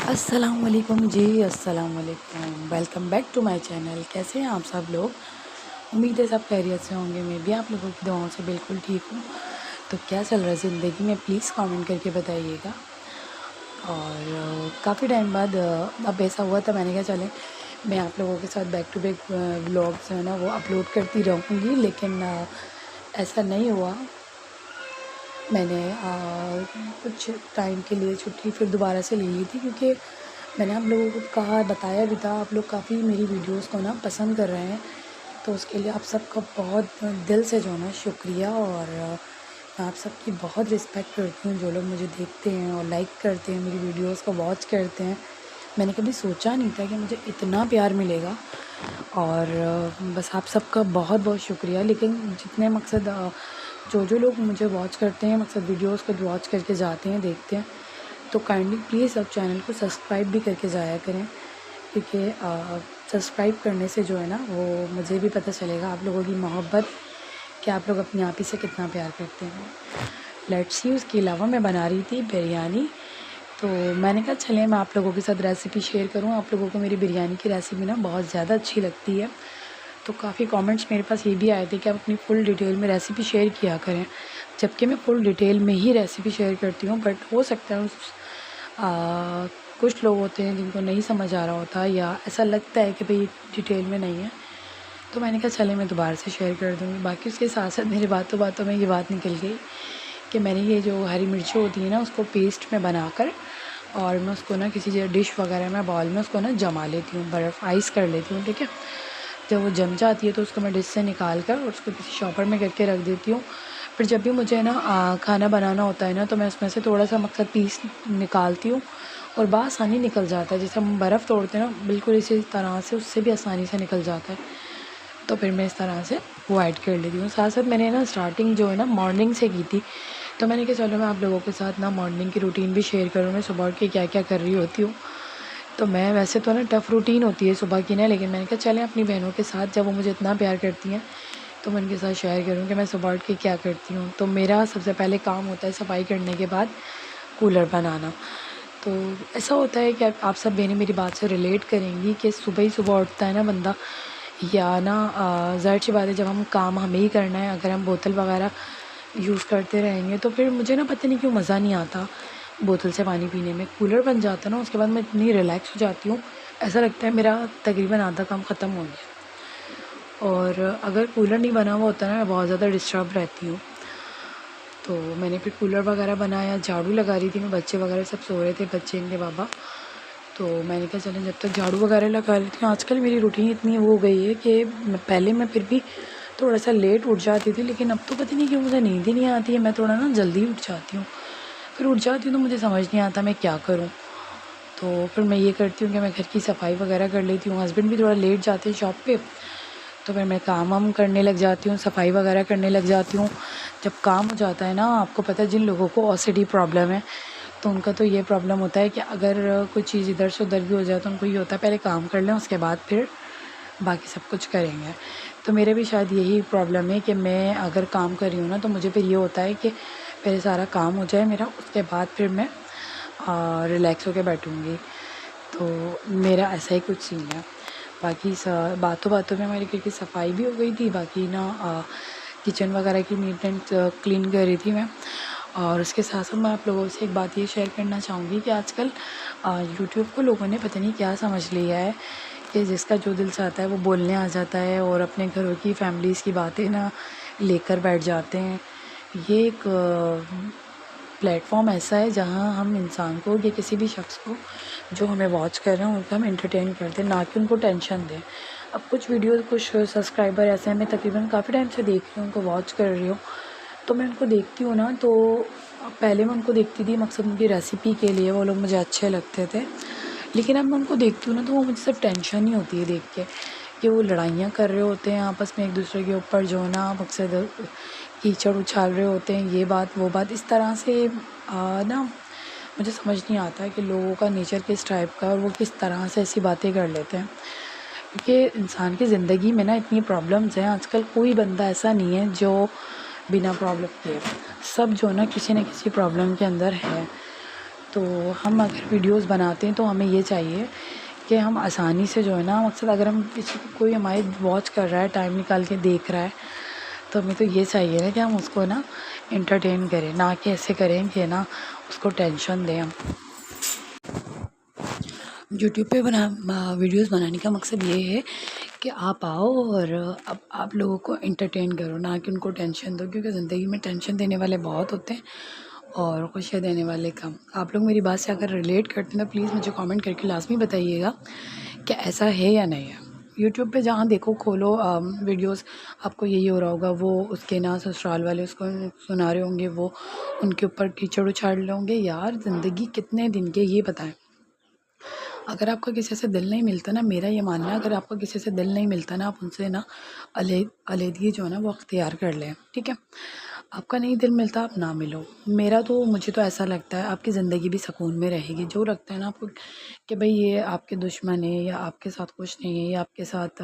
अस्सलाम वालेकुम जी। अस्सलाम वालेकुम। Welcome back to my channel. कैसे हैं आप सब लोग? उम्मीद है सब खैरियत से होंगे। मैं भी आप लोगों की दुआओं से बिल्कुल ठीक हूँ। तो क्या चल रहा है ज़िंदगी में, प्लीज़ कमेंट करके बताइएगा। और काफ़ी टाइम बाद अब ऐसा हुआ था, मैंने कहा चलें मैं आप लोगों के साथ बैक टू बैक व्लॉग्स है ना वो अपलोड करती रहूँगी, लेकिन ऐसा नहीं हुआ। मैंने कुछ टाइम के लिए छुट्टी फिर दोबारा से ले ली थी, क्योंकि मैंने आप लोगों को कहा, बताया भी था, आप लोग काफ़ी मेरी वीडियोस को ना पसंद कर रहे हैं। तो उसके लिए आप सबका बहुत दिल से जो है ना शुक्रिया। और मैं आप सबकी बहुत रिस्पेक्ट करती हूँ, जो लोग मुझे देखते हैं और लाइक करते हैं, मेरी वीडियोस को वॉच करते हैं। मैंने कभी सोचा नहीं था कि मुझे इतना प्यार मिलेगा। और बस आप सबका बहुत बहुत शुक्रिया। लेकिन जितने मकसद जो लोग मुझे वॉच करते हैं, मकसद वीडियोस को वॉच करके जाते हैं, देखते हैं, तो काइंडली प्लीज़ अब चैनल को सब्सक्राइब भी करके जाया करें, क्योंकि सब्सक्राइब करने से जो है ना वो मुझे भी पता चलेगा आप लोगों की मोहब्बत, कि आप लोग अपने आप ही से कितना प्यार करते हैं। Let's see. उसके अलावा मैं बना रही थी बिरयानी, तो मैंने कहा चलें मैं आप लोगों के साथ रेसिपी शेयर करूं। आप लोगों को मेरी बिरयानी की रेसिपी ना बहुत ज़्यादा अच्छी लगती है, तो काफ़ी कमेंट्स मेरे पास ये भी आए थे कि आप अपनी फुल डिटेल में रेसिपी शेयर किया करें, जबकि मैं फुल डिटेल में ही रेसिपी शेयर करती हूँ। बट हो सकता है कुछ लोग होते हैं जिनको नहीं समझ आ रहा होता, या ऐसा लगता है कि भाई डिटेल में नहीं है, तो मैंने कहा चले मैं दोबारा से शेयर कर दूँगी। बाकी उसके साथ साथ मेरी बातों बातों में ये बात निकल गई कि मैंने ये जो हरी मिर्ची होती है ना उसको पेस्ट में बनाकर, और मैं उसको ना किसी डिश वगैरह में बाउल में उसको ना जमा लेती हूँ, बर्फ़ आइस कर लेती हूँ, ठीक है। जब वो जम जाती है तो उसको मैं डिश से निकाल कर और उसको किसी शॉपर में करके रख देती हूँ। फिर जब भी मुझे ना खाना बनाना होता है ना, तो मैं उसमें से थोड़ा सा मकसद पीस निकालती हूँ और बआसानी निकल जाता है। जैसे हम बर्फ़ तोड़ते हैं ना, बिल्कुल इसी तरह से उससे भी आसानी से निकल जाता है। तो फिर मैं इस तरह से वो ऐड कर लेती हूँ। साथ साथ मैंने ना स्टार्टिंग जो है ना मॉर्निंग से की थी, तो मैंने कहा चलो मैं आप लोगों के साथ ना मॉर्निंग की रूटीन भी शेयर करूँ, मैं सुबह उठ के क्या क्या कर रही होती हूँ। तो मैं वैसे तो ना टफ़ रूटीन होती है सुबह की ना, लेकिन मैंने कहा चलें अपनी बहनों के साथ, जब वो मुझे इतना प्यार करती हैं, तो मैं उनके साथ शेयर करूँ कि मैं सुबह उठ के क्या करती हूँ। तो मेरा सबसे पहले काम होता है सफाई करने के बाद कूलर बनाना। तो ऐसा होता है कि आप सब बहनें मेरी बात से रिलेट करेंगी कि सुबह ही सुबह उठता है ना बंदा, या ना ज़ाहिर-सी बात है जब हम काम हमें ही करना है, अगर हम बोतल वगैरह यूज़ करते रहेंगे तो फिर मुझे ना पता नहीं क्यों मज़ा नहीं आता बोतल से पानी पीने में। कूलर बन जाता है ना, उसके बाद मैं इतनी रिलैक्स हो जाती हूँ, ऐसा लगता है मेरा तकरीबन आधा काम ख़त्म हो गया। और अगर कूलर नहीं बना हुआ होता ना, मैं बहुत ज़्यादा डिस्टर्ब रहती हूँ। तो मैंने फिर कूलर वगैरह बनाया, झाड़ू लगा रही थी मैं, बच्चे वगैरह सब सो रहे थे, बच्चे इनके बाबा। तो मैंने कहा चलें जब तक झाड़ू वगैरह लगा रही थी। आजकल मेरी रूटीन इतनी वो हो गई है कि पहले मैं फिर भी थोड़ा सा लेट उठ जाती थी, लेकिन अब तो पता नहीं क्यों मुझे नींद ही नहीं आती है, मैं थोड़ा ना जल्दी उठ जाती हूँ। फिर उठ जाती हूँ तो मुझे समझ नहीं आता मैं क्या करूँ। तो फिर मैं ये करती हूँ कि मैं घर की सफाई वगैरह कर लेती हूँ। हस्बैंड भी थोड़ा लेट जाते हैं शॉप पे, तो फिर मैं काम वाम करने लग जाती हूँ, सफाई वगैरह करने लग जाती हूँ। जब काम हो जाता है ना, आपको पता है जिन लोगों को ओसीडी प्रॉब्लम है, तो उनका तो ये प्रॉब्लम होता है कि अगर कोई चीज़ इधर से उधर भी हो जाए तो उनको ये होता है पहले काम कर लें, उसके बाद फिर बाकी सब कुछ करेंगे। तो मेरे भी शायद यही प्रॉब्लम है कि मैं अगर काम कर रही हूँ ना, तो मुझे फिर ये होता है कि पहले सारा काम हो जाए मेरा, उसके बाद फिर मैं रिलैक्स होकर बैठूँगी। तो मेरा ऐसा ही कुछ सीन है। बाकी बातों बातों में हमारे घर की सफाई भी हो गई थी। बाकी ना किचन वगैरह की नीट एंड क्लीन कर रही थी मैं। और उसके साथ साथ मैं आप लोगों से एक बात ये शेयर करना चाहूँगी कि आजकल यूट्यूब को लोगों ने पता नहीं क्या समझ लिया है कि जिसका जो दिल चाहता है वो बोलने आ जाता है, और अपने घरों की फैमिलीज़ की बातें ना लेकर बैठ जाते हैं। ये एक प्लेटफॉर्म ऐसा है जहाँ हम इंसान को या किसी भी शख्स को जो हमें वॉच कर रहे हैं उनको हम एंटरटेन करते हैं, ना कि उनको टेंशन दें। अब कुछ वीडियोस कुछ सब्सक्राइबर ऐसे हैं, मैं तकरीबन काफ़ी टाइम से देख रही हूँ, उनको वॉच कर रही हूँ। तो मैं उनको देखती हूँ ना, तो पहले मैं उनको देखती थी मकसद उनकी रेसिपी के लिए, वो लोग मुझे अच्छे लगते थे। लेकिन अब मैं उनको देखती हूँ ना, तो वो मुझे सिर्फ टेंशन ही होती है देख के, कि वो लड़ाइयाँ कर रहे होते हैं आपस में एक दूसरे के ऊपर, जो ना मकसद कीचड़ उछाल रहे होते हैं, ये बात वो बात, इस तरह से ना मुझे समझ नहीं आता कि लोगों का नेचर किस टाइप का है और वो किस तरह से ऐसी बातें कर लेते हैं। क्योंकि इंसान की ज़िंदगी में ना इतनी प्रॉब्लम्स हैं आजकल, कोई बंदा ऐसा नहीं है जो बिना प्रॉब्लम के, सब जो ना किसी न किसी प्रॉब्लम के अंदर है। तो हम अगर वीडियोस बनाते हैं तो हमें ये चाहिए कि हम आसानी से जो है ना, मकसद अगर हम किसी को, कोई हमारे वॉच कर रहा है, टाइम निकाल के देख रहा है, तो हमें तो ये चाहिए ना कि हम उसको ना एंटरटेन करें, ना कि ऐसे करें कि ना उसको टेंशन दें हम। यूट्यूब पे वीडियोस बनाने का मकसद ये है कि आप आओ और अब आप लोगों को एंटरटेन करो, ना कि उनको टेंशन दो, क्योंकि ज़िंदगी में टेंशन देने वाले बहुत होते हैं और खुशियाँ देने वाले कम। आप लोग मेरी बात से अगर रिलेट करते हैं तो प्लीज़ मुझे कमेंट करके लाजमी बताइएगा कि ऐसा है या नहीं है। यूट्यूब पे जहाँ देखो खोलो वीडियोस, आपको यही हो रहा होगा, वो उसके ना ससुराल वाले उसको सुना रहे होंगे, वो उनके ऊपर कीचड़ उछाल रहे होंगे। यार ज़िंदगी कितने दिन के, ये बताएं। अगर आपका किसी से दिल नहीं मिलता ना, मेरा ये मानना है, अगर आपका किसी से दिल नहीं मिलता ना, आप उनसे ना अलहदगी जो है ना वो अख्तियार कर लें, ठीक है। आपका नहीं दिल मिलता, आप ना मिलो। मुझे तो ऐसा लगता है आपकी ज़िंदगी भी सुकून में रहेगी। जो लगता है ना आपको कि भाई ये आपके दुश्मन है या आपके साथ कुछ नहीं है या आपके साथ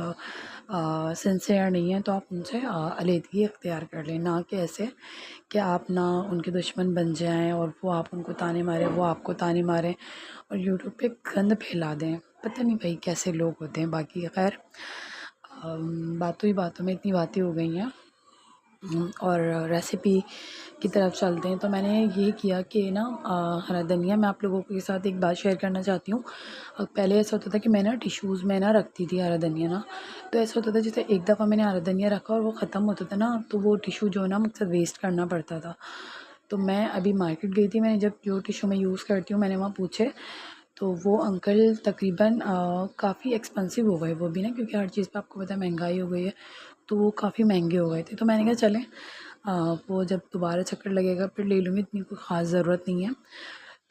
सिंसियर नहीं है, तो आप उनसे अलहदगी अख्तियार कर लें, ना कि ऐसे कि आप ना उनके दुश्मन बन जाएं और वो आप उनको ताने मारें, वो आपको ताने मारें और यूट्यूब पे गंद फैला दें। पता नहीं भाई कैसे लोग होते हैं। बाकी खैर बातों ही बातों में इतनी बातें हो गई हैं। और रेसिपी की तरफ चलते हैं। तो मैंने ये किया कि ना हरा धनिया, मैं आप लोगों के साथ एक बात शेयर करना चाहती हूँ। पहले ऐसा होता था कि मैं ना टिश्यूज़ में ना रखती थी हरा धनिया ना, तो ऐसा होता था जैसे एक दफ़ा मैंने हरा धनिया रखा और वो ख़त्म होता था ना, तो वो टिश्यू जो है ना मुझसे वेस्ट करना पड़ता था। तो मैं अभी मार्केट गई थी, मैंने जब जो टिश्यू मैं यूज़ करती हूँ मैंने वहाँ पूछे, तो वो अंकल तकरीबन काफ़ी एक्सपेंसिव हो गए वो भी ना, क्योंकि हर चीज़ पे आपको पता है महंगाई हो गई है, तो वो काफ़ी महंगे हो गए थे। तो मैंने कहा चलें वो जब दोबारा चक्कर लगेगा फिर ले लूँगी, इतनी कोई ख़ास ज़रूरत नहीं है।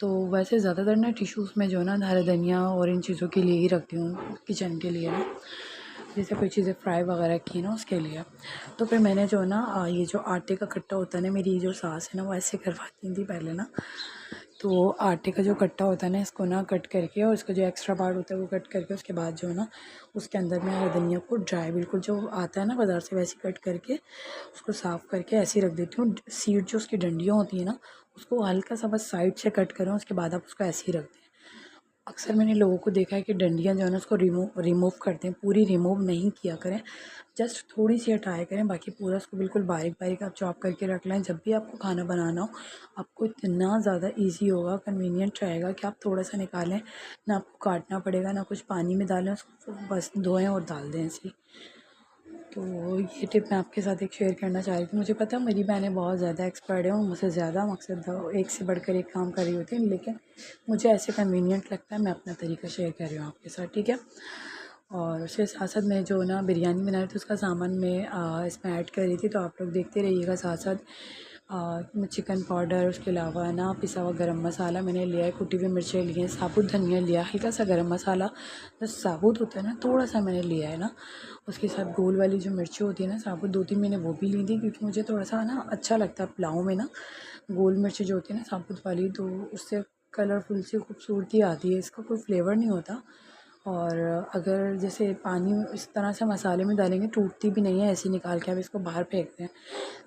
तो वैसे ज़्यादातर ना टिश्यूज़ में जो है ना हरा धनिया और इन चीज़ों के लिए ही रखती हूँ, किचन के लिए ना, जैसे कोई चीज़ें फ्राई वगैरह की ना उसके लिए। तो फिर मैंने जो है ना ये जो आटे का कट्टा होता है ना, मेरी जो सास है ना वो ऐसे करवाती थी पहले ना। तो आटे का जो कट्टा होता है ना, इसको ना कट करके और इसका जो एक्स्ट्रा पार्ट होता है वो कट करके, उसके बाद जो है ना उसके अंदर मैं हरा धनिया को ड्राई बिल्कुल जो आता है ना बाज़ार से, वैसे कट करके उसको साफ़ करके ऐसे ही रख देती हूँ। सीड जो उसकी डंडियाँ होती हैं ना, उसको हल्का सा बस साइड से कट करें, उसके बाद आप उसको ऐसे ही रख दें। अक्सर मैंने लोगों को देखा है कि डंडियाँ जो है ना उसको रिमूव करते हैं, पूरी रिमूव नहीं किया करें, जस्ट थोड़ी सी हटाया करें, बाकी पूरा उसको बिल्कुल बारीक बारीक आप चॉप करके रख लें। जब भी आपको खाना बनाना हो आपको इतना ज़्यादा इजी होगा, कन्वीनियंट रहेगा कि आप थोड़ा सा निकालें, ना आपको काटना पड़ेगा, ना कुछ पानी में डालें, उसको बस धोएं और डाल दें ऐसे ही। तो ये टिप मैं आपके साथ एक शेयर करना चाह रही थी। मुझे पता है मेरी बहनें बहुत ज़्यादा एक्सपर्ट हैं और मुझसे ज़्यादा मकसद एक से बढ़कर एक काम कर रही होती हैं, लेकिन मुझे ऐसे कन्वीनियंट लगता है, मैं अपना तरीका शेयर कर रही हूँ आपके साथ, ठीक है। और उसके साथ साथ मैं जो ना बिरयानी बना रही थी उसका सामान मैं इसमें ऐड कर रही थी, तो आप लोग देखते रहिएगा साथ साथ। चिकन पाउडर, उसके अलावा ना पिसा हुआ गरम मसाला मैंने लिया है, कुटी हुई मिर्चें ली हैं, साबुत धनिया लिया, हल्का सा गरम मसाला जो साबुत होता है ना थोड़ा सा मैंने लिया है ना। उसके साथ गोल वाली जो मिर्ची होती है ना साबुत, 2-3 मैंने वो भी ली थी, क्योंकि मुझे थोड़ा सा ना अच्छा लगता है पुलाव में ना गोल मिर्ची जो होती है ना साबुत वाली, तो उससे कलरफुल सी खूबसूरती आती है, इसका कोई फ्लेवर नहीं होता। और अगर जैसे पानी इस तरह से मसाले में डालेंगे टूटती भी नहीं है, ऐसे निकाल के आप इसको बाहर फेंक दें।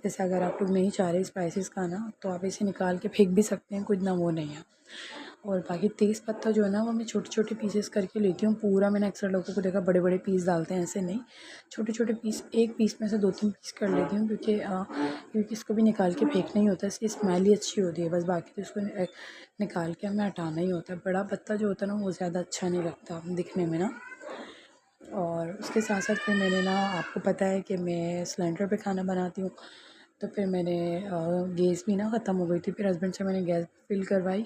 जैसे अगर आप लोग नहीं चाह रहे स्पाइसेस खाना तो आप इसे निकाल के फेंक भी सकते हैं, कुछ ना वो नहीं है। और बाकी तेज़ पत्ता जो है ना वो मैं छोटे छोटे पीसेस करके लेती हूँ। पूरा मैंने अक्सर लोगों को देखा बड़े बड़े पीस डालते हैं, ऐसे नहीं, छोटे छोटे पीस, एक पीस में से 2-3 पीस कर लेती हूँ, क्योंकि इसको भी निकाल के फेंकना ही होता है, इसकी स्मेल ही अच्छी होती है बस, बाकी तो इसको निकाल के हमें हटाना ही होता है। बड़ा पत्ता जो होता है ना वो ज़्यादा अच्छा नहीं लगता दिखने में ना। और उसके साथ साथ फिर मैंने ना, आपको पता है कि मैं सिलेंडर पे खाना बनाती हूँ, तो फिर मैंने गैस भी ना ख़त्म हो गई थी, फिर हस्बैंड से मैंने गैस फिल करवाई।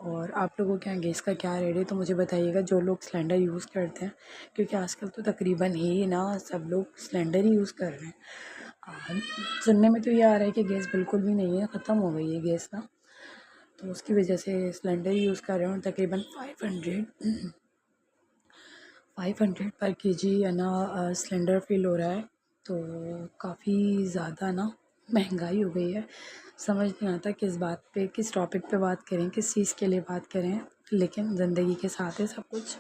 और आप लोगों के यहाँ गैस का क्या रेट है तो मुझे बताइएगा, जो लोग सिलेंडर यूज़ करते हैं, क्योंकि आजकल तो तकरीबन ही ना सब लोग सिलेंडर ही यूज़ कर रहे हैं। सुनने में तो ये आ रहा है कि गैस बिल्कुल भी नहीं है, ख़त्म हो गई है गैस ना, तो उसकी वजह से सिलेंडर ही यूज़ कर रहे हैं। तकरीबन 500 पर केजी है ना सिलेंडर फिल हो रहा है, तो काफ़ी ज़्यादा ना महंगाई हो गई है। समझ नहीं आता किस बात पे, किस टॉपिक पे बात करें, किस चीज़ के लिए बात करें, लेकिन ज़िंदगी के साथ है सब कुछ।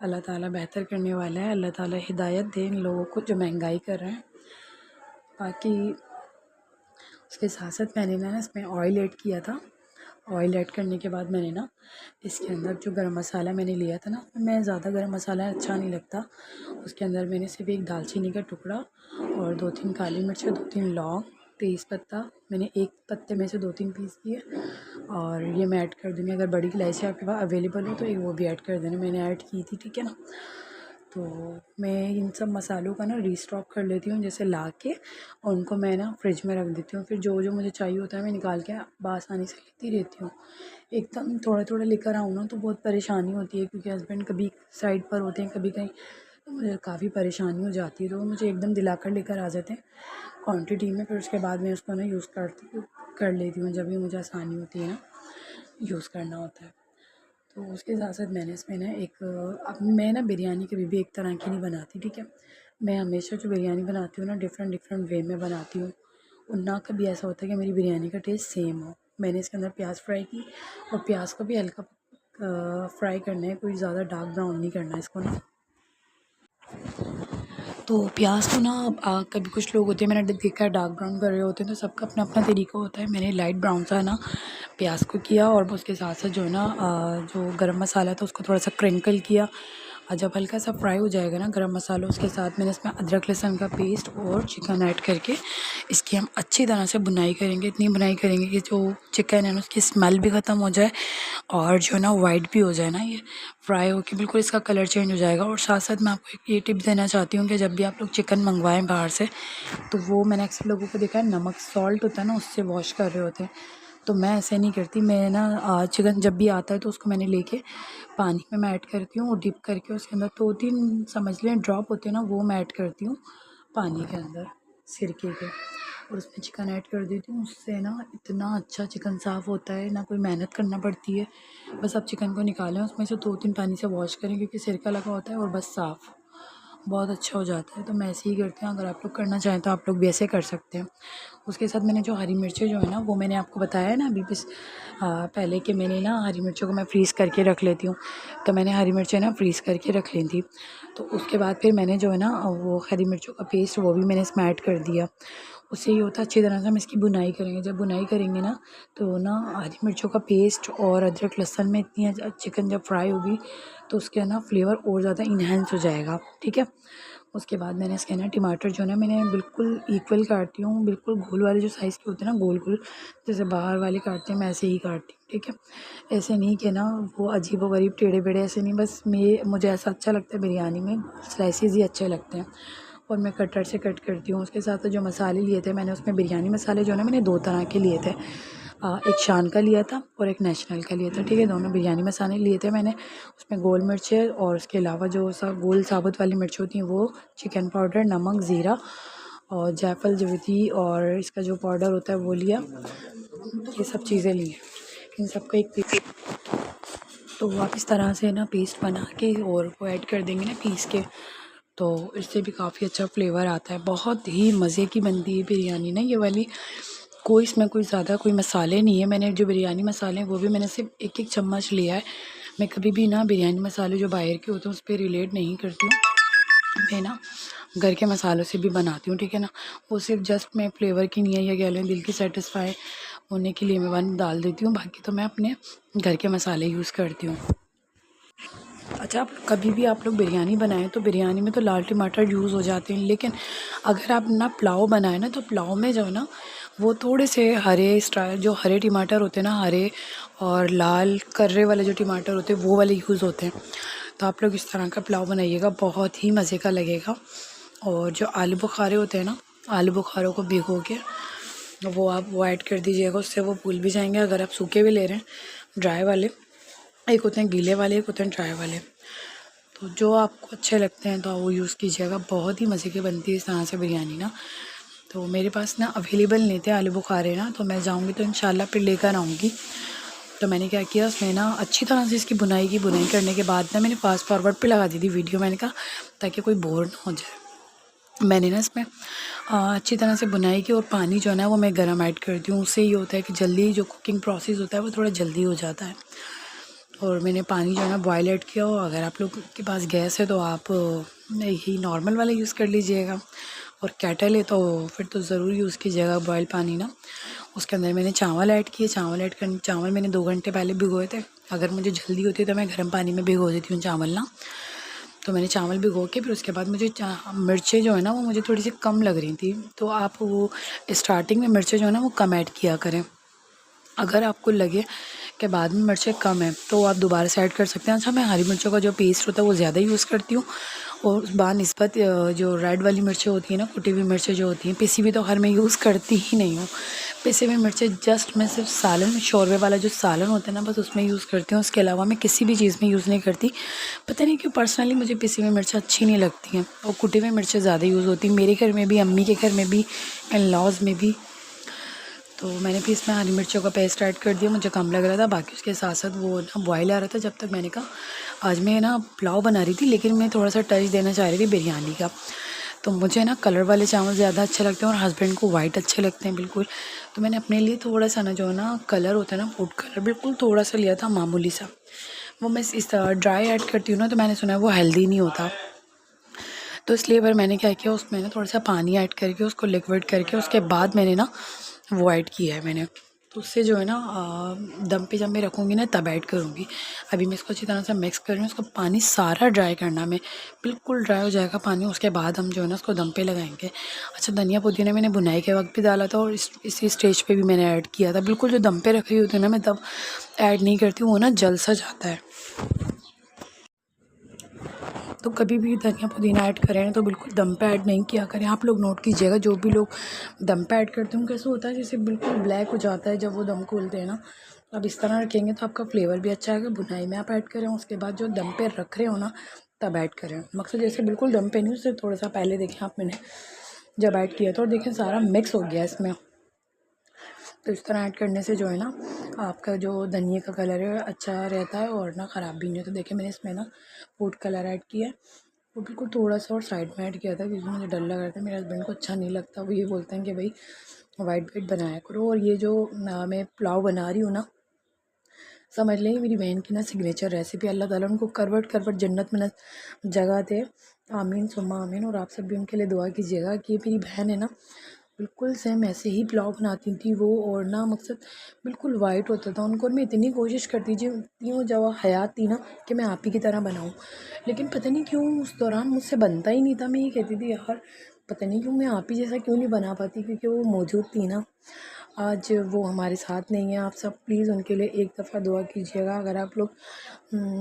अल्लाह ताला बेहतर करने वाला है, अल्लाह ताला हिदायत दे इन लोगों को जो महंगाई कर रहे हैं। बाकी उसके साथ साथ मैंने ना इसमें ऑयल ऐड किया था, ऑयल ऐड करने के बाद मैंने ना इसके अंदर जो गरम मसाला मैंने लिया था ना, मैं ज़्यादा गरम मसाला अच्छा नहीं लगता, उसके अंदर मैंने सिर्फ एक दालचीनी का टुकड़ा और 2-3 काली मिर्च, 2-3 लौंग, तेज़ पत्ता मैंने एक पत्ते में से 2-3 पीस किए और ये मैं ऐड कर दूँगी। अगर बड़ी इलायची आपके पास अवेलेबल हो तो एक वो भी ऐड कर देना, मैंने ऐड की थी, ठीक है ना। तो मैं इन सब मसालों का ना रीस्टॉक कर लेती हूँ, जैसे ला के और उनको मैं ना फ्रिज में रख देती हूँ। फिर जो जो मुझे चाहिए होता है मैं निकाल के आसानी से लेती रहती हूँ। एकदम थोड़ा थोड़ा लेकर आऊँ ना तो बहुत परेशानी होती है, क्योंकि हस्बैंड कभी साइड पर होते हैं, कभी कहीं, तो मुझे काफ़ी परेशानी हो जाती है। तो वो मुझे एकदम दिलाकर लेकर आ जाते हैं क्वांटिटी में, फिर उसके बाद मैं उसको ना यूज़ कर लेती हूँ जब भी मुझे आसानी होती है ना यूज़ करना होता है। तो उसके साथ साथ मैंने इसमें ना अब मैं ना बिरयानी कभी भी एक तरह की नहीं बनाती, ठीक है। मैं हमेशा जो बिरयानी बनाती हूँ ना डिफ़रेंट डिफ़रेंट वे में बनाती हूँ, और ना कभी ऐसा होता है कि मेरी बिरयानी का टेस्ट सेम हो। मैंने इसके अंदर प्याज फ्राई की, और प्याज को भी हल्का फ्राई करना है, कोई ज़्यादा डार्क ब्राउन नहीं करना है इसको ना। तो प्याज को ना कभी कुछ लोग होते हैं, मैंने देखा है डार्क ब्राउन कर रहे होते हैं, तो सबका अपना अपना तरीका होता है। मैंने लाइट ब्राउन सा ना प्याज को किया, और उसके साथ साथ जो है ना जो गरम मसाला था उसको थोड़ा सा क्रिंकल किया, और जब हल्का सा फ्राई हो जाएगा ना गरम मसाला, उसके साथ मैंने इसमें अदरक लहसुन का पेस्ट और चिकन ऐड करके इसकी हम अच्छी तरह से भुनाई करेंगे। इतनी भुनाई करेंगे कि जो चिकन है ना उसकी स्मेल भी ख़त्म हो जाए, और जो है ना वाइट भी हो जाए ना, ये फ्राई होकर बिल्कुल इसका कलर चेंज हो जाएगा। और साथ साथ मैं आपको एक ये टिप देना चाहती हूँ कि जब भी आप लोग चिकन मंगवाएं बाहर से, तो वो मैंने अक्सर लोगों को देखा है नमक सॉल्ट होता है ना उससे वॉश कर रहे होते हैं। तो मैं ऐसे नहीं करती, मैं ना चिकन जब भी आता है तो उसको मैंने लेके पानी में मैं ऐड करती हूँ, और डिप करके उसके अंदर 2-3 समझ लें ड्रॉप होते हैं ना, वो मैं ऐड करती हूँ पानी के अंदर सिरके के, और उसमें चिकन ऐड कर देती हूँ। उससे ना इतना अच्छा चिकन साफ़ होता है, ना कोई मेहनत करना पड़ती है। बस आप चिकन को निकालें, उसमें से 2-3 पानी से वॉश करें, क्योंकि सिरका लगा होता है, और बस साफ़ बहुत अच्छा हो जाता है। तो मैं ऐसे ही करती हूँ, अगर आप लोग करना चाहें तो आप लोग भी ऐसे कर सकते हैं। उसके साथ मैंने जो हरी मिर्चें जो है ना, वो मैंने आपको बताया है ना अभी पहले कि मैंने ना हरी मिर्चों को मैं फ्रीज़ करके रख लेती हूँ। तो मैंने हरी मिर्चें ना फ्रीज़ करके रख ली थी। तो उसके बाद फिर मैंने जो है ना वो हरी मिर्चों का पेस्ट वो भी मैंने इसमें ऐड कर दिया। उससे ये होता है अच्छी तरह से हम इसकी भुनाई करेंगे। जब भुनाई करेंगे ना तो ना हरी मिर्चों का पेस्ट और अदरक लहसुन में इतनी चिकन जब फ्राई होगी तो उसके ना फ्लेवर और ज़्यादा इन्हेंस हो जाएगा, ठीक है। उसके बाद मैंने इसके ना टमाटर जो है ना मैंने बिल्कुल इक्वल काटती हूँ, बिल्कुल गोल वाले जो साइज़ के होते हैं ना, गोल गोल जैसे बाहर वाले काटते हैं मैं ऐसे ही काटती हूँ, ठीक है। ऐसे नहीं कि ना वो अजीबोगरीब टेढ़े बेढ़े ऐसे नहीं, बस मुझे ऐसा अच्छा लगता है बिरयानी में स्लाइसेस ही अच्छे लगते हैं, और मैं कटर से कट करती हूँ। उसके साथ जो मसाले लिए थे मैंने, उसमें बिरयानी मसाले जो है ना मैंने 2 तरह के लिए थे, एक शान का लिया था और एक नेशनल का लिया था, ठीक है। दोनों बिरयानी मसाले लिए थे मैंने। उसमें गोल मिर्चें और उसके अलावा जो गोल साबुत वाली मिर्च होती हैं वो, चिकन पाउडर, नमक, ज़ीरा और जायफल, जवित्री और इसका जो पाउडर होता है वो लिया। ये सब चीज़ें ली, इन सबका एक तो आप इस तरह से ना पेस्ट बना के और वो ऐड कर देंगे ना पीस के, तो इससे भी काफ़ी अच्छा फ्लेवर आता है। बहुत ही मज़े की बनती है बिरयानी ना ये वाली। कोई इसमें कोई ज़्यादा कोई मसाले नहीं है। मैंने जो बिरयानी मसाले हैं वो भी मैंने सिर्फ एक एक चम्मच लिया है। मैं कभी भी ना बिरयानी मसाले जो बाहर के होते हैं उस पर रिलेट नहीं करती हूँ। मैं ना घर के मसालों से भी बनाती हूँ, ठीक है ना। वो सिर्फ जस्ट मैं फ्लेवर की नहीं है, या कह लें दिल की सेटिस्फाई होने के लिए मैं वन डाल देती हूँ, बाकी तो मैं अपने घर के मसाले यूज़ करती हूँ। अच्छा, आप कभी भी आप लोग बिरयानी बनाएं तो बिरयानी में तो लाल टमाटर यूज़ हो जाते हैं, लेकिन अगर आप ना पुलाव बनाएं ना तो पुलाव में जो है ना वो थोड़े से हरे स्टाइल जो हरे टमाटर होते हैं ना, हरे और लाल कर्रे वाले जो टमाटर होते हैं वो वाले यूज़ होते हैं। तो आप लोग इस तरह का पुलाव बनाइएगा, बहुत ही मज़े का लगेगा। और जो आलू बुखारे होते हैं ना, आलू बुखारों को भिगो के वो आप वो ऐड कर दीजिएगा, उससे वो फूल भी जाएंगे। अगर आप सूखे भी ले रहे हैं ड्राई वाले, एक होते हैं गीले वाले, एक होते हैं ड्राई वाले, तो जो आपको अच्छे लगते हैं तो आप वो यूज़ कीजिएगा। बहुत ही मज़े की बनती है इस तरह से बिरयानी ना। तो मेरे पास ना अवेलेबल नहीं थे आलू बुखारे ना, तो मैं जाऊँगी तो इंशाल्लाह फिर लेकर आऊँगी। तो मैंने क्या किया, उसमें ना अच्छी तरह से इसकी बुनाई की। बुनाई करने के बाद ना मैंने फास्ट फॉरवर्ड पे लगा दी थी वीडियो, मैंने कहा ताकि कोई बोर ना हो जाए। मैंने ना इसमें अच्छी तरह से बुनाई की, और पानी जो है ना वो मैं गर्म ऐड करती हूँ। उससे ये होता है कि जल्दी जो कुकिंग प्रोसेस होता है वो थोड़ा जल्दी हो जाता है। और मैंने पानी जो है ना बॉयल ऐड किया हो। अगर आप लोग के पास गैस है तो आप यही नॉर्मल वाला यूज़ कर लीजिएगा, और केटल है तो फिर तो ज़रूर यूज़ कीजिएगा बॉयल पानी ना। उसके अंदर मैंने चावल ऐड किए। चावल मैंने 2 घंटे पहले भिगोए थे। अगर मुझे जल्दी होती है तो मैं गर्म पानी में भिगो देती हूँ चावल ना। तो मैंने चावल भिगो के फिर उसके बाद मुझे मिर्चें जो है ना वो मुझे थोड़ी सी कम लग रही थी। तो आप वो स्टार्टिंग में मिर्चें जो है ना वो कम ऐड किया करें। अगर आपको लगे कि बाद में मिर्चें कम है तो आप दोबारा से ऐड कर सकते हैं। अच्छा, मैं हरी मिर्चों का जो पेस्ट होता है वो ज़्यादा यूज़ करती हूँ और बानिस्बत जो रेड वाली मिर्चें होती हैं ना, कुटी हुई मिर्चें जो होती हैं, पिसी हुई तो हर मैं यूज़ करती ही नहीं हूँ। पिसी हुई मिर्चें जस्ट मैं सिर्फ सालन, शोरबे वाला जो सालन होता है ना बस उसमें यूज़ करती हूँ। उसके अलावा मैं किसी भी चीज़ में यूज़ नहीं करती। पता नहीं क्यों पर्सनली मुझे पिसी हुई मिर्चें अच्छी नहीं लगती हैं और कुटी हुई मिर्चें ज़्यादा यूज़ होती हैं मेरे घर में भी, अम्मी के घर में भी, इन लॉज़ में भी। तो मैंने भी इसमें हरी मिर्चों का पेस्ट ऐड कर दिया, मुझे कम लग रहा था। बाकी उसके साथ साथ वो ना बॉयल आ रहा था, जब तक मैंने कहा आज मैं ना पुलाव बना रही थी लेकिन मैं थोड़ा सा टच देना चाह रही थी बिरयानी का। तो मुझे ना कलर वाले चावल ज़्यादा अच्छे लगते हैं और हस्बैंड को वाइट अच्छे लगते हैं बिल्कुल। तो मैंने अपने लिए थोड़ा सा ना जो है ना कलर होता है ना फूड कलर बिल्कुल थोड़ा सा लिया था, मामूली सा। वो मैं इस ड्राई ऐड करती हूँ ना तो मैंने सुना है वो हेल्दी नहीं होता। तो इसलिए फिर मैंने क्या किया, उसमें ना थोड़ा सा पानी ऐड करके उसको लिक्विड करके उसके बाद मैंने ना वो ऐड किया है मैंने। तो उससे जो है ना दम पे जब मैं रखूँगी ना तब ऐड करूँगी। अभी मैं इसको अच्छी तरह से मिक्स कर रही हूँ। उसका पानी सारा ड्राई करना, मैं बिल्कुल ड्राई हो जाएगा पानी, उसके बाद हम जो है ना उसको दम पे लगाएंगे। अच्छा, धनिया पुदीना मैंने बुनाई के वक्त भी डाला था और इसी स्टेज पे भी मैंने ऐड किया था। बिल्कुल जो दम पे रख रही होती है ना मैं तब ऐड नहीं करती हूँ, वो ना जल सा जाता है। तो कभी भी धनिया पुदीना ऐड करें तो बिल्कुल दम पे ऐड नहीं किया करें। आप लोग नोट कीजिएगा, जो भी लोग दम पे ऐड करते हैं कैसे होता है जैसे बिल्कुल ब्लैक हो जाता है जब वो दम खोलते हैं ना। अब इस तरह रखेंगे तो आपका फ्लेवर भी अच्छा आएगा। बुनाई में आप ऐड करें, उसके बाद जो दम पे रख रहे हो ना तब ऐड करें। मकसद जैसे बिल्कुल दम पे नहीं, उससे थोड़ा सा पहले देखें आप, मैंने जब ऐड किया था और देखें सारा मिक्स हो गया इसमें। तो इस तरह ऐड करने से जो है ना आपका जो धनिया का कलर है अच्छा रहता है और ना ख़राब भी नहीं होता। तो देखिए मैंने इसमें ना फूड कलर ऐड किया है, वो बिल्कुल थोड़ा सा और साइड में ऐड किया था क्योंकि मुझे डर लग रहा था, मेरे हस्बैंड को अच्छा नहीं लगता। वो ये बोलते हैं कि भाई वाइट वाइट बनाया करो। और ये जो मैं पुलाव बना रही हूँ ना, समझ लें मेरी बहन की ना सिग्नेचर रेसिपी। अल्लाह ताला उनको करवट करवट जन्नत में न जगह दे, आमीन सुम्मा आमीन। और आप सब भी उनके लिए दुआ कीजिएगा कि मेरी बहन है ना बिल्कुल सेम ऐसे ही पुलाव बनाती थी वो, और ना मकसद बिल्कुल वाइट होता था उनको। और मैं इतनी कोशिश करती थी वो जब हयात थी ना कि मैं आप ही की तरह बनाऊँ, लेकिन पता नहीं क्यों उस दौरान मुझसे बनता ही नहीं था। मैं ये कहती थी यार पता नहीं क्यों मैं आप ही जैसा क्यों नहीं बना पाती, क्योंकि वो मौजूद थी ना। आज वो हमारे साथ नहीं है। आप सब प्लीज़ उनके लिए एक दफ़ा दुआ कीजिएगा। अगर आप लोग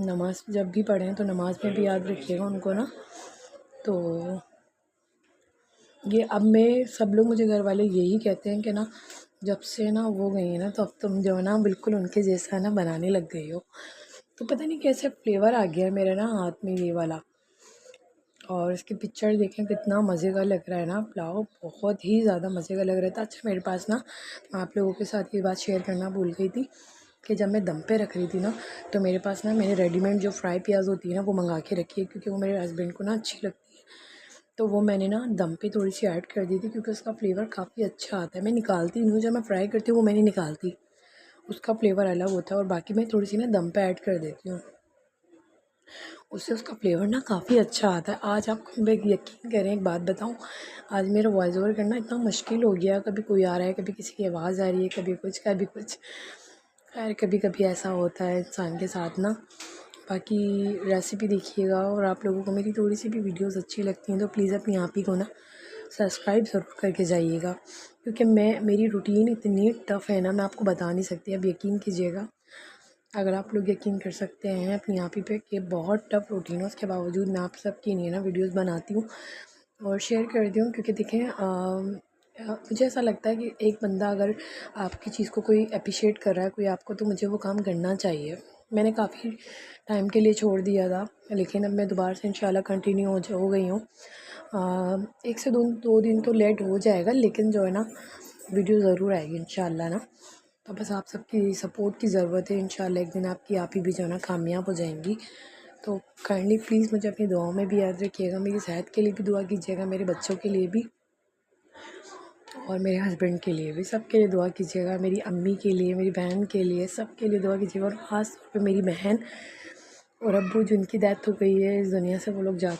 नमाज़ जब भी पढ़ें तो नमाज़ में भी याद रखिएगा उनको ना। तो ये अब मैं सब लोग, मुझे घर वाले यही कहते हैं कि ना जब से ना वो गई है ना तो अब तुम जो है ना बिल्कुल उनके जैसा ना बनाने लग गई हो। तो पता नहीं कैसे फ्लेवर आ गया है मेरे ना हाथ में ये वाला। और इसकी पिक्चर देखें कितना मज़े का लग रहा है ना पुलाव, बहुत ही ज़्यादा मज़े का लग रहा था। अच्छा, मेरे पास ना मैं आप लोगों के साथ ये बात शेयर करना भूल गई थी कि जब मैं दम पे रख रही थी ना तो मेरे पास ना मैंने रेडीमेड जो फ्राई प्याज होती है ना वो मंगा के रखी है, क्योंकि वो मेरे हस्बैंड को ना अच्छी लगती है। तो वो मैंने ना दम पे थोड़ी सी ऐड कर दी थी क्योंकि उसका फ्लेवर काफ़ी अच्छा आता है। मैं निकालती नहीं हूँ, जब मैं फ्राई करती हूँ वो मैं नहीं निकालती, उसका फ्लेवर अलग होता है। और बाकी मैं थोड़ी सी ना दम पे ऐड कर देती हूँ, उससे उसका फ्लेवर ना काफ़ी अच्छा आता है। आज आप यकीन करें, एक बात बताऊँ, आज मेरा वॉइस ओवर करना इतना मुश्किल हो गया। कभी कोई आ रहा है, कभी किसी की आवाज़ आ रही है, कभी कुछ कभी कुछ। खैर कभी कभी ऐसा होता है इंसान के साथ ना। बाकी रेसिपी देखिएगा, और आप लोगों को मेरी थोड़ी सी भी वीडियोस अच्छी लगती हैं तो प्लीज़ अपनी आप ही को ना सब्सक्राइब ज़रूर करके जाइएगा, क्योंकि मेरी रूटीन इतनी टफ़ है ना, मैं आपको बता नहीं सकती। अब यकीन कीजिएगा, अगर आप लोग यकीन कर सकते हैं अपनी आप ही पे कि बहुत टफ रूटीन है, उसके बावजूद मैं आप सबके लिए ना वीडियोस बनाती हूँ और शेयर करती हूँ। क्योंकि देखें मुझे ऐसा लगता है कि एक बंदा अगर आपकी चीज़ को कोई अप्रिशिएट कर रहा है, कोई आपको, तो मुझे वो काम करना चाहिए। मैंने काफ़ी टाइम के लिए छोड़ दिया था, लेकिन अब मैं दोबारा से इंशाल्लाह कंटिन्यू हो गई हूँ। 1 से 2 दिन तो लेट हो जाएगा, लेकिन जो है ना वीडियो ज़रूर आएगी इंशाल्लाह ना। तो बस आप सबकी सपोर्ट की ज़रूरत है। इंशाल्लाह एक दिन आपकी आप ही भी जो है ना कामयाब हो जाएंगी। तो काइंडली प्लीज़ मुझे अपनी दुआओं में भी याद रखिएगा, मेरी सेहत के लिए भी दुआ कीजिएगा, मेरे बच्चों के लिए भी और मेरे हस्बैंड के लिए भी, सबके लिए दुआ कीजिएगा। मेरी अम्मी के लिए, मेरी बहन के लिए, सबके लिए दुआ कीजिएगा। और ख़ास तौर पे मेरी बहन और अब्बू जिनकी डेथ हो गई है इस दुनिया से, वो लोग जा